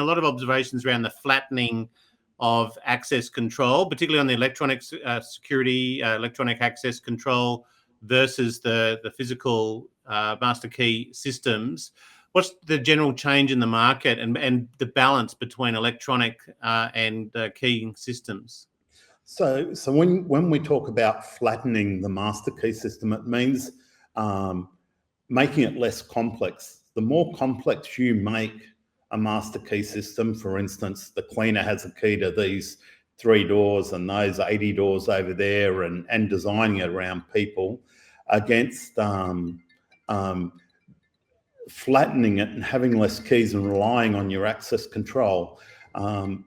a lot of observations around the flattening of access control, particularly on the electronic security, electronic access control versus the physical master key systems. What's the general change in the market and the balance between electronic and keying systems? So when we talk about flattening the master key system, it means making it less complex. The more complex you make a master key system, for instance, the cleaner has a key to these 3 doors and those 80 doors over there, and designing it around people, against flattening it and having less keys and relying on your access control. The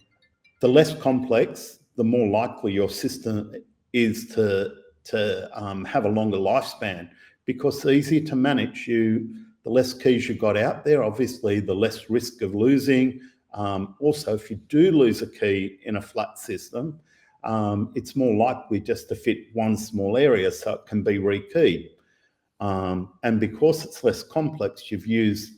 less complex, the more likely your system is to have a longer lifespan, because it's easier to manage. The less keys you've got out there, obviously, the less risk of losing. Also, if you do lose a key in a flat system, it's more likely just to fit one small area, so it can be rekeyed. And because it's less complex, you've used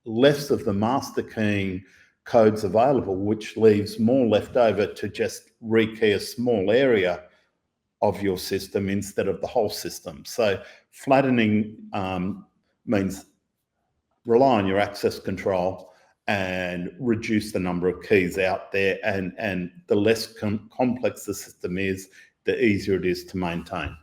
less of the master keying codes available, which leaves more left over to just rekey a small area of your system instead of the whole system. So flattening means rely on your access control and reduce the number of keys out there, and the less complex the system is, the easier it is to maintain.